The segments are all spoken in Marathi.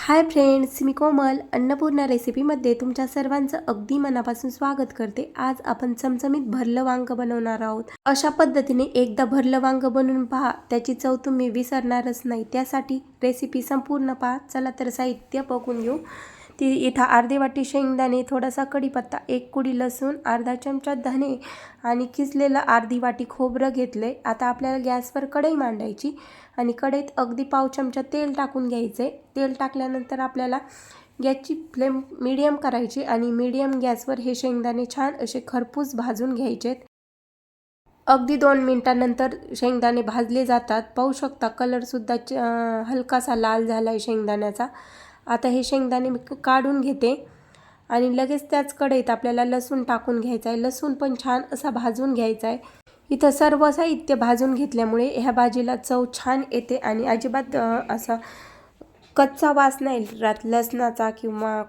हाय फ्रेंड्स, मी कोमल अन्नपूर्णा रेसिपीमध्ये तुमच्या सर्वांचं अगदी मनापासून स्वागत करते। आज आपण चमचमीत भरलं वांग बनवणार आहोत। अशा पद्धतीने एकदा भरलं वांग बनवून पहा, त्याची चव तुम्ही विसरणारच नाही। त्यासाठी रेसिपी संपूर्ण पहा। चला तर साहित्य बघून घेऊ। इथं अर्धी वाटी शेंगदाणे, थोडासा कढीपत्ता, एक कुडी लसूण, अर्धा चमचा धने आणि किसलेलं अर्धी वाटी खोबरं घेतले। आता आपल्याला गॅसवर कढई मांडायची आणि कढईत अगदी पाव चमचा तेल टाकून घ्यायचे। तेल टाकल्यानंतर आपल्याला गॅसची फ्लेम मीडियम करायची आणि मीडियम गॅसवर हे शेंगदाणे छान असे खरपूस भाजून घ्यायचे। अगदी 2 मिनिटांनंतर शेंगदाणे भाजले जातात। पाहू शकता कलरसुद्धा हलकासा लाल झाला आहे शेंगदाण्याचा। आता हे शेंगदाणे मी काढून घेते आणि लगेच त्याच कढईत आपल्याला लसूण टाकून घ्यायचा आहे। लसूण पण छान असा भाजून घ्यायचा आहे। इथं सर्व साहित्य भाजून घेतल्यामुळे ह्या भाजीला चव छान येते आणि अजिबात असा कच्चा वास नाही राहत लसणाचा किंवा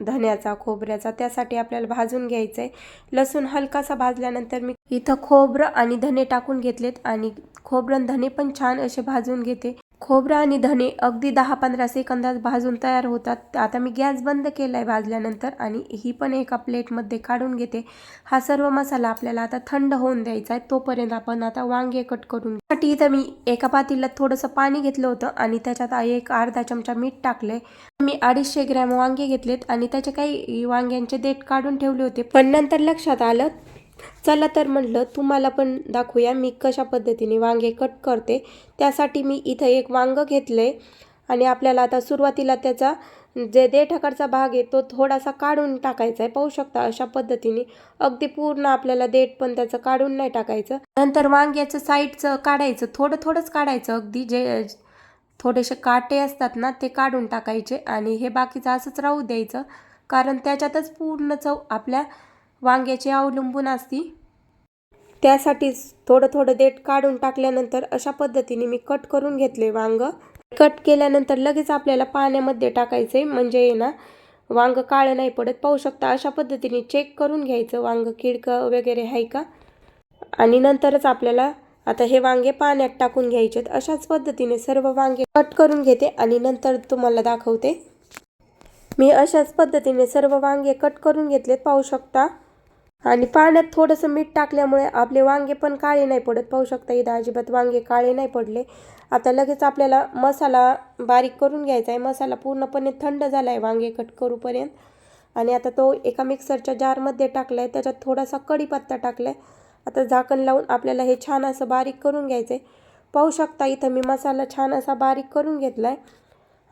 धन्याचा, खोबऱ्याचा। त्यासाठी आपल्याला भाजून घ्यायचं आहे। लसूण हलकासा भाजल्यानंतर मी इथं खोबरं आणि धने टाकून घेतलेत आणि खोबरं आणि धने पण छान असे भाजून घेते। खोबरं आणि धने अगदी 10-15 सेकंदात भाजून तयार होतात। आता मी गॅस बंद केलाय भाजल्यानंतर आणि ही पण एका प्लेटमध्ये काढून घेते। हा सर्व मसाला आपल्याला आता थंड होऊन द्यायचा आहे। तोपर्यंत आपण आता वांगे कट करून साठी इथं मी एका पातेल्यात थोडंसं पाणी घेतलं होतं आणि त्याच्यात एक अर्धा चमचा मीठ टाकले। मी 250 ग्रॅम वांगे घेतलेत आणि त्याचे काही वांग्यांचे देठ काढून ठेवले होते, पण नंतर लक्षात आलं, चला तर म्हटलं तुम्हाला पण दाखवूया मी कशा पद्धतीने वांगे कट करते। त्यासाठी मी इथं एक वांग घेतले आणि आपल्याला आता सुरुवातीला त्याचा जे देठाकडचा भाग आहे तो थोडासा काढून टाकायचा आहे। पाहू शकता अशा पद्धतीने अगदी पूर्ण आपल्याला देठ पण त्याचं काढून नाही टाकायचं। नंतर वांग्याचं साईडचं काढायचं, थोडं थोडंच काढायचं। अगदी जे थोडेसे काटे असतात ना ते काढून टाकायचे आणि हे बाकीचं असंच राहू द्यायचं, कारण त्याच्यातच पूर्ण चव आपल्या वांग्याची अवलंबून असती। त्यासाठीच थोडं थोडं देठ काढून टाकल्यानंतर अशा पद्धतीने मी कट करून घेतले वांग। कट केल्यानंतर लगेच आपल्याला पाण्यामध्ये टाकायचे, म्हणजे ना वांग काळं नाही पडत। पाहू शकता अशा पद्धतीने चेक करून घ्यायचं वांग किडकं वगैरे आहे का, आणि नंतरच आपल्याला आता हे वांगे पाण्यात टाकून घ्यायचे। अशाच पद्धतीने सर्व वांगे कट करून घेते आणि नंतर तुम्हाला दाखवते। मी अशाच पद्धतीने सर्व वांगे कट करून घेतलेत, पाहू शकता। आणि पाण्यात थोडंसं मीठ टाकल्यामुळे आपले वांगे पण काळे नाही पडत। पाहू शकता इथं अजिबात वांगे काळे नाही पडले। आता लगेच आपल्याला मसाला बारीक करून घ्यायचा आहे। मसाला पूर्णपणे थंड झाला आहे वांगे कट करूपर्यंत आणि आता तो एका मिक्सरच्या जारमध्ये टाकला आहे। त्याच्यात थोडासा कढीपत्ता टाकला आहे। आता झाकण लावून आपल्याला हे छान असं बारीक करून घ्यायचं आहे। पाहू शकता इथं मी मसाला छान असा बारीक करून घेतला आहे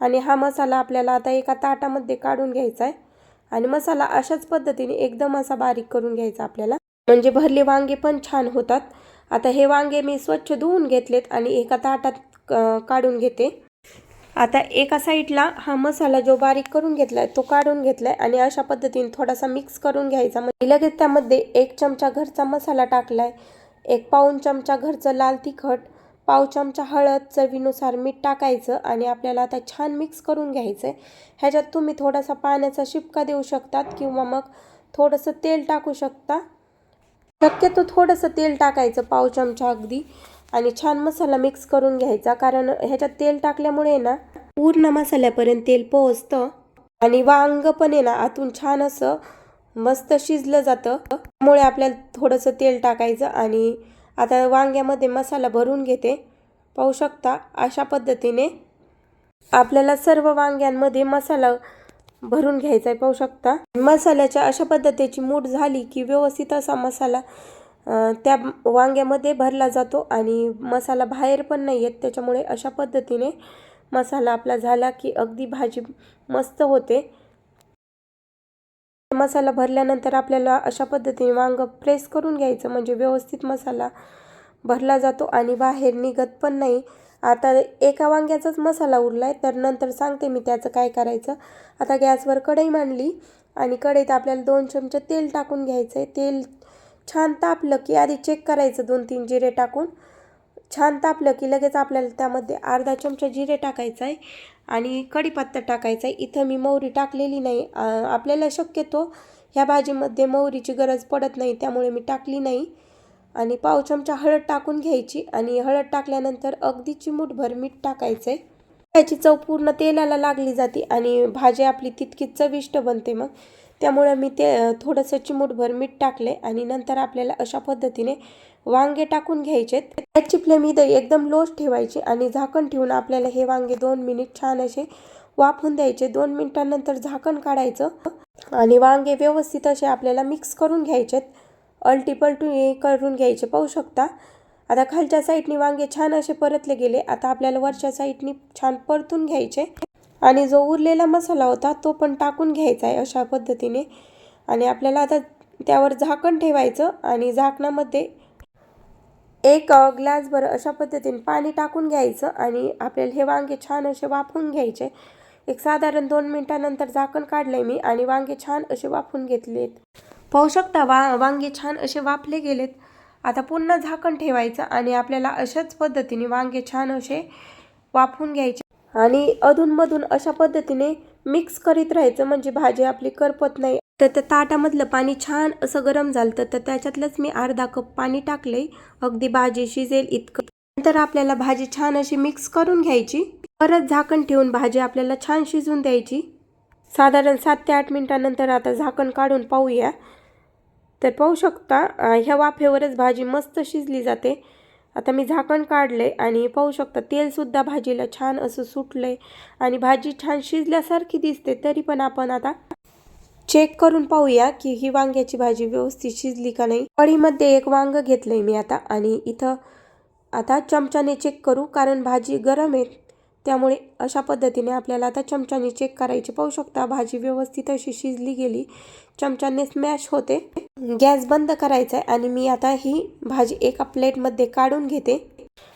आणि हा मसाला आपल्याला आता एका ताटामध्ये काढून घ्यायचा आहे आणि मसाला अशाच पद्धतीने एकदम असा बारीक करून घ्यायचा आपल्याला, म्हणजे भरले वांगे पण छान होतात। आता हे वांगे मी स्वच्छ धुवून घेतलेत आणि एका ताटात काढून घेते। आता एका साईडला हा मसाला जो बारीक करून घेतलाय तो काढून घेतलाय आणि अशा पद्धतीने थोडासा मिक्स करून घ्यायचा। म्हणजे लगेच त्यामध्ये 1 चमचा घरचा मसाला टाकलाय, 1 पाऊण चमचा घरचं लाल तिखट, पाव चमचा हळद, चवीनुसार मीठ टाकायचं आणि आपल्याला आता छान मिक्स करून घ्यायचं आहे। ह्याच्यात तुम्ही थोडासा पाण्याचा शिपका देऊ शकतात किंवा मग थोडंसं तेल टाकू शकता। शक्यतो थोडंसं तेल टाकायचं, पाव चमचा अगदी, आणि छान मसाला मिक्स करून घ्यायचा, कारण ह्याच्यात तेल टाकल्यामुळे ना पूर्ण मसाल्यापर्यंत तेल पोहोचतं आणि वांग पण आहे ना आतून छान असं मस्त शिजलं जातं। त्यामुळे आपल्याला थोडंसं तेल टाकायचं आणि आता वांग्यामध्ये मसाला भरून घेते। पाहू शकता अशा पद्धतीने आपल्याला सर्व वांग्यांमध्ये मसाला भरून घ्यायचा आहे। पाहू शकता मसाल्याच्या अशा पद्धतीची मूठ झाली की व्यवस्थित असा मसाला त्या वांग्यामध्ये भरला जातो आणि मसाला बाहेर पण नाही येत। त्याच्यामुळे अशा पद्धतीने मसाला आपला झाला की अगदी भाजी मस्त होते। मसाला भरल्यानंतर आपल्याला अशा पद्धतीने वांग प्रेस करून घ्यायचं, म्हणजे व्यवस्थित मसाला भरला जातो आणि बाहेर निघत पण नाही। आता एका वांग्याचाच मसाला उरलाय, तर नंतर सांगते मी त्याचं काय करायचं। आता गॅसवर कढई मांडली आणि कढईत आपल्याला 2 चमचे तेल टाकून घ्यायचं आहे। तेल छान तापलं की आधी चेक करायचं, 2-3 जिरे टाकून छान तापलं की लगेच आपल्याला त्यामध्ये अर्धा चमचा जिरे टाकायचं आहे आणि कढीपत्ता टाकायचा आहे। इथं मी मोहरी टाकलेली नाही, आपल्याला शक्यतो ह्या भाजीमध्ये मोहरीची गरज पडत नाही त्यामुळे मी टाकली नाही। आणि पाव चमचा हळद टाकून घ्यायची आणि हळद टाकल्यानंतर अगदी चिमूटभर मीठ टाकायचं आहे। त्याची चव पूर्ण तेलाला लागली जाते आणि भाजी आपली तितकीच चविष्ट बनते. मग त्यामुळे मी ते थोडंसं चिमूटभर मीठ टाकले आणि नंतर आपल्याला अशा पद्धतीने वांगे टाकून घ्यायचे. त्याची फ्लेम इथं एकदम लोच ठेवायची आणि झाकण ठेवून आपल्याला हे वांगे 2 मिनिट छान असे वाफवून द्यायचे. 2 मिनिटांनंतर झाकण काढायचं आणि वांगे व्यवस्थित असे आपल्याला मिक्स करून घ्यायचे. अलटीपलटी करून घ्यायचे. पाहू शकता आता खालच्या साईडनी वांगे छान असे परतले गेले. आता आपल्याला वरच्या साईडनी छान परतून घ्यायचे आणि जो उरलेला मसाला होता तो पण टाकून घ्यायचा आहे अशा पद्धतीने. आणि आपल्याला आता त्यावर झाकण ठेवायचं आणि झाकणामध्ये 1 ग्लासभर अशा पद्धतीने पाणी टाकून घ्यायचं आणि आपल्याला हे वांगे छान असे वाफवून घ्यायचे. एक साधारण 2 मिनिटांनंतर झाकण काढलंय मी आणि वांगे छान असे वाफवून घेतलेत. पाहू शकता वांगे छान असे वाफले गेलेत. आता पुन्हा झाकण ठेवायचं आणि आपल्याला अशाच पद्धतीने वांगे छान असे वाफवून घ्यायचे आणि अधूनमधून अशा पद्धतीने मिक्स करीत राहायचं म्हणजे भाजी आपली करपत नाही. तर त्या ताटामधलं पाणी छान असं गरम झालं तर त्याच्यातलंच मी अर्धा कप पाणी टाकले अगदी भाजी शिजेल इतकं. नंतर आपल्याला भाजी छान अशी मिक्स करून घ्यायची. परत झाकण ठेवून भाजी आपल्याला छान शिजून द्यायची. साधारण 7 ते 8 मिनिटांनंतर आता झाकण काढून पाहूया. तर पाहू शकता ह्या वाफेवरच भाजी मस्त शिजली जाते. आता मी झाकण काढले आणि पाहू शकता तेलसुद्धा भाजीला छान असं सुटलंय आणि भाजी छान शिजल्यासारखी दिसते. तरी पण आपण आता चेक करून पाहूया की ही वांग्याची भाजी व्यवस्थित शिजली का नाही. कढईमध्ये 1 वांग घेतलंय मी आता आणि इथं आता चमच्याने चेक करू कारण भाजी गरम आहे. त्यामुळे अशा पद्धतीने आपल्याला आता चमच्याने चेक करायची. पाहू शकता भाजी व्यवस्थित अशी शिजली गेली. चमच्याने स्मॅश होते. गॅस बंद करायचा आहे आणि मी आता ही भाजी एका प्लेटमध्ये काढून घेते.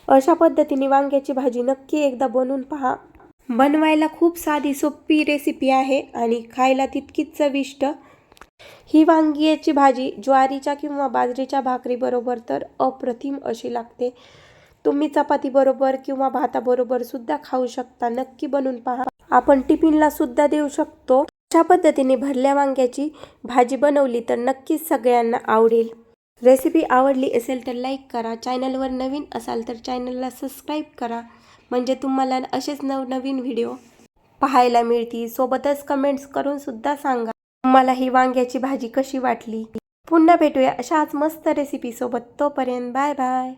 अशा पद्धतीने वांग्याची भाजी नक्की एकदा बनवून पहा. बनवायला खूप साधी सोपी रेसिपी आहे आणि खायला तितकीच चविष्ट. ही वांग्याची भाजी ज्वारीच्या किंवा बाजरीच्या भाकरीबरोबर तर अप्रतिम अशी लागते. तुम्ही चपातीबरोबर किंवा भाताबरोबर सुद्धा खाऊ शकता. नक्की बनवून पहा. आपण टिफिनला सुद्धा देऊ शकतो. अशा पद्धतीने भरल्या वांग्याची भाजी बनवली तर नक्कीच सगळ्यांना आवडेल. रेसिपी आवडली असेल तर लाईक करा. चॅनलवर नवीन असाल तर चॅनलला सबस्क्राईब करा म्हणजे तुम्हाला असेच नवनवीन व्हिडिओ पाहायला मिळतील. सोबतच कमेंट्स करून सुद्धा सांगा तुम्हाला ही वांग्याची भाजी कशी वाटली. पुन्हा भेटूया अशाच मस्त रेसिपी सोबत. तोपर्यंत बाय बाय.